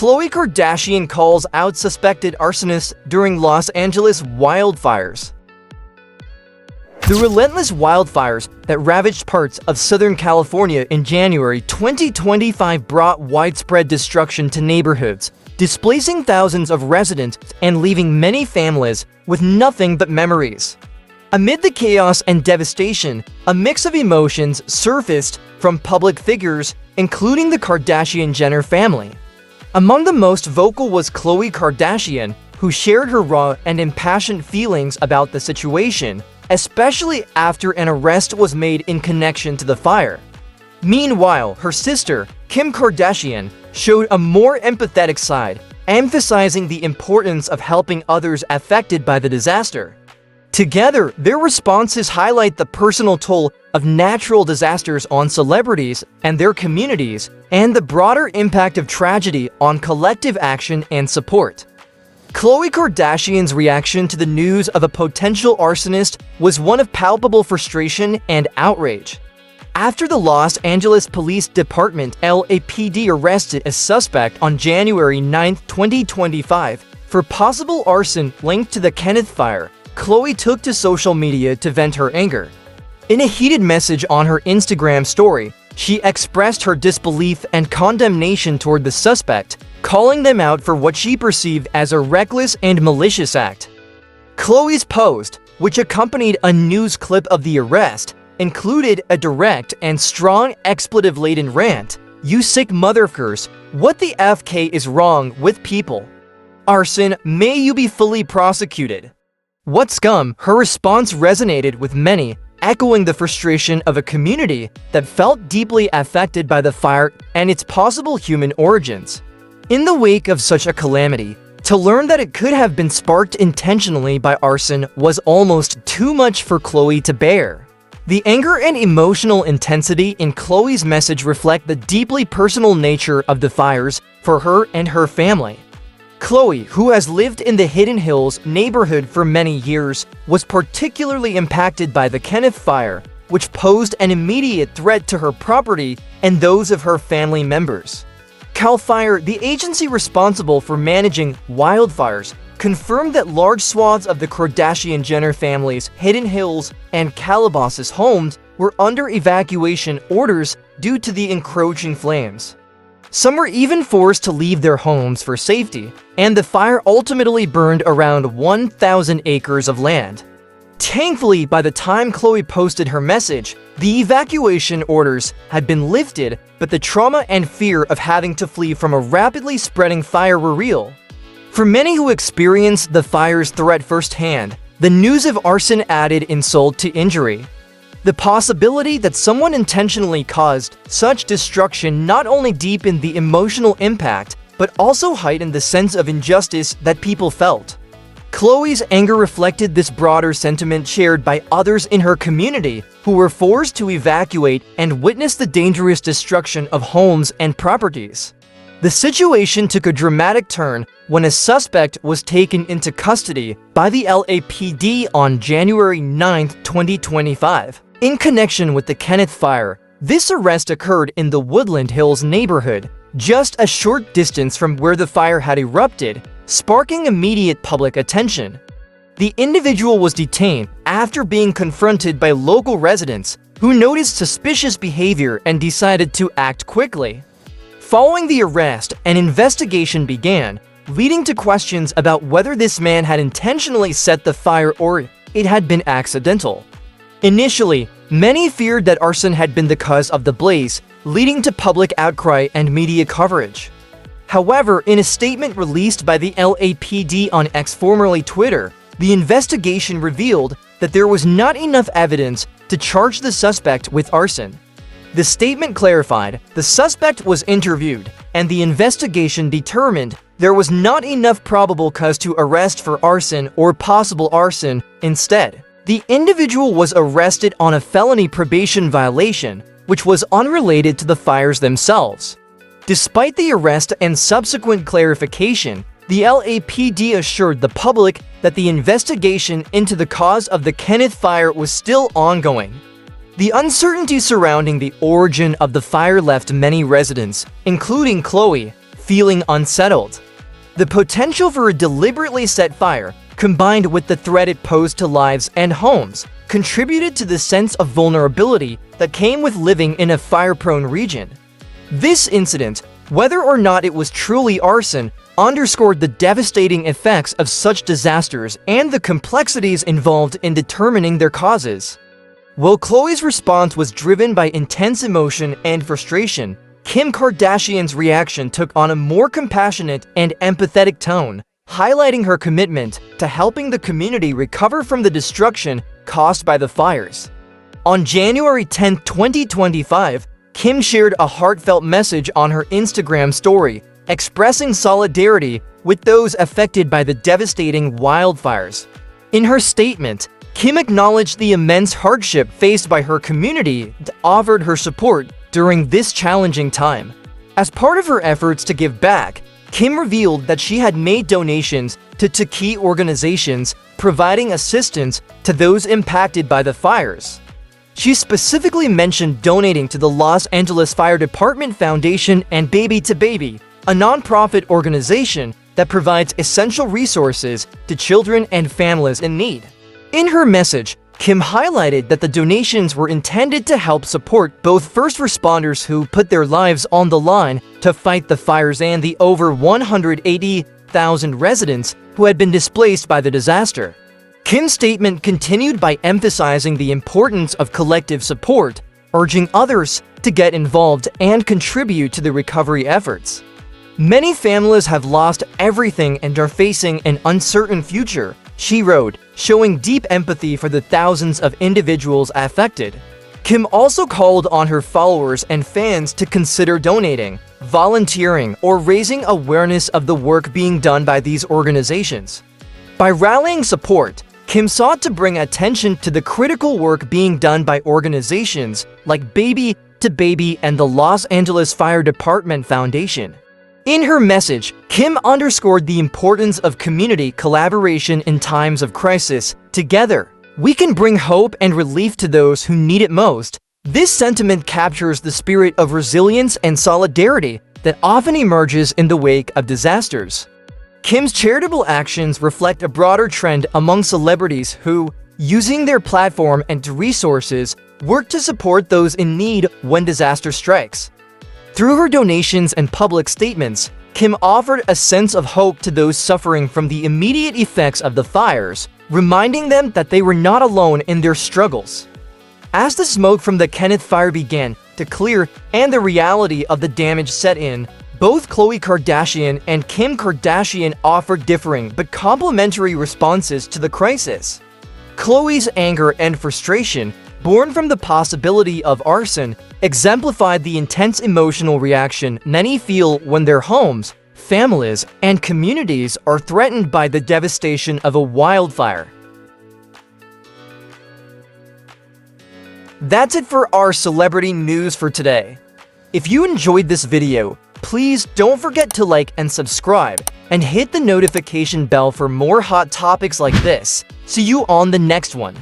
Khloe Kardashian calls out suspected arsonist during Los Angeles wildfires. The relentless wildfires that ravaged parts of Southern California in January 2025 brought widespread destruction to neighborhoods, displacing thousands of residents and leaving many families with nothing but memories. Amid the chaos and devastation, a mix of emotions surfaced from public figures, including the Kardashian-Jenner family. Among the most vocal was Khloe Kardashian, who shared her raw and impassioned feelings about the situation, especially after an arrest was made in connection to the fire. Meanwhile, her sister, Kim Kardashian, showed a more empathetic side, emphasizing the importance of helping others affected by the disaster. Together, their responses highlight the personal toll of natural disasters on celebrities and their communities, and the broader impact of tragedy on collective action and support. Khloe Kardashian's reaction to the news of a potential arsonist was one of palpable frustration and outrage. After the Los Angeles Police Department (LAPD) arrested a suspect on January 9, 2025, for possible arson linked to the Kenneth fire, Khloe took to social media to vent her anger. In a heated message on her Instagram story, she expressed her disbelief and condemnation toward the suspect, calling them out for what she perceived as a reckless and malicious act. Khloe's post, which accompanied a news clip of the arrest, included a direct and strong expletive-laden rant. "You sick motherfuckers, what the FK is wrong with people? Arson, may you be fully prosecuted. What scum?" Her response resonated with many, echoing the frustration of a community that felt deeply affected by the fire and its possible human origins. In the wake of such a calamity, to learn that it could have been sparked intentionally by arson was almost too much for Khloe to bear. The anger and emotional intensity in Khloe's message reflect the deeply personal nature of the fires for her and her family. Khloe, who has lived in the Hidden Hills neighborhood for many years, was particularly impacted by the Kenneth fire, which posed an immediate threat to her property and those of her family members. CAL FIRE, the agency responsible for managing wildfires, confirmed that large swaths of the Kardashian-Jenner family's Hidden Hills and Calabasas homes were under evacuation orders due to the encroaching flames. Some were even forced to leave their homes for safety, and the fire ultimately burned around 1,000 acres of land. Thankfully, by the time Khloe posted her message, the evacuation orders had been lifted, but the trauma and fear of having to flee from a rapidly spreading fire were real. For many who experienced the fire's threat firsthand, the news of arson added insult to injury. The possibility that someone intentionally caused such destruction not only deepened the emotional impact, but also heightened the sense of injustice that people felt. Khloe's anger reflected this broader sentiment shared by others in her community who were forced to evacuate and witness the dangerous destruction of homes and properties. The situation took a dramatic turn when a suspect was taken into custody by the LAPD on January 9, 2025. In connection with the Kenneth fire, this arrest occurred in the Woodland Hills neighborhood, just a short distance from where the fire had erupted, sparking immediate public attention. The individual was detained after being confronted by local residents who noticed suspicious behavior and decided to act quickly. Following the arrest, an investigation began, leading to questions about whether this man had intentionally set the fire or it had been accidental. Initially, many feared that arson had been the cause of the blaze, leading to public outcry and media coverage. However, in a statement released by the LAPD on X, formerly Twitter, the investigation revealed that there was not enough evidence to charge the suspect with arson. The statement clarified the suspect was interviewed, and the investigation determined there was not enough probable cause to arrest for arson or possible arson. Instead, the individual was arrested on a felony probation violation, which was unrelated to the fires themselves. Despite the arrest and subsequent clarification, the LAPD assured the public that the investigation into the cause of the Kenneth fire was still ongoing. The uncertainty surrounding the origin of the fire left many residents, including Khloe, feeling unsettled. The potential for a deliberately set fire, combined with the threat it posed to lives and homes, contributed to the sense of vulnerability that came with living in a fire-prone region. This incident, whether or not it was truly arson, underscored the devastating effects of such disasters and the complexities involved in determining their causes. While Khloe's response was driven by intense emotion and frustration, Kim Kardashian's reaction took on a more compassionate and empathetic tone, highlighting her commitment to helping the community recover from the destruction caused by the fires. On January 10, 2025, Kim shared a heartfelt message on her Instagram story, expressing solidarity with those affected by the devastating wildfires. In her statement, Kim acknowledged the immense hardship faced by her community and offered her support during this challenging time. As part of her efforts to give back, Kim revealed that she had made donations to key organizations providing assistance to those impacted by the fires. She specifically mentioned donating to the Los Angeles Fire Department Foundation and Baby to Baby, a nonprofit organization that provides essential resources to children and families in need. In her message, Kim highlighted that the donations were intended to help support both first responders who put their lives on the line to fight the fires and the over 180,000 residents who had been displaced by the disaster. Kim's statement continued by emphasizing the importance of collective support, urging others to get involved and contribute to the recovery efforts. Many families have lost everything and are facing an uncertain future, she wrote, showing deep empathy for the thousands of individuals affected. Kim also called on her followers and fans to consider donating, volunteering, or raising awareness of the work being done by these organizations. By rallying support, Kim sought to bring attention to the critical work being done by organizations like Baby to Baby and the Los Angeles Fire Department Foundation. In her message, Kim underscored the importance of community collaboration in times of crisis. Together, we can bring hope and relief to those who need it most. This sentiment captures the spirit of resilience and solidarity that often emerges in the wake of disasters. Kim's charitable actions reflect a broader trend among celebrities who, using their platform and resources, work to support those in need when disaster strikes. Through her donations and public statements, Kim offered a sense of hope to those suffering from the immediate effects of the fires, reminding them that they were not alone in their struggles. As the smoke from the Kenneth fire began to clear and the reality of the damage set in, both Khloe Kardashian and Kim Kardashian offered differing but complementary responses to the crisis. Khloe's anger and frustration, born from the possibility of arson, exemplified the intense emotional reaction many feel when their homes, families, and communities are threatened by the devastation of a wildfire. That's it for our celebrity news for today. If you enjoyed this video, please don't forget to like and subscribe, and hit the notification bell for more hot topics like this. See you on the next one.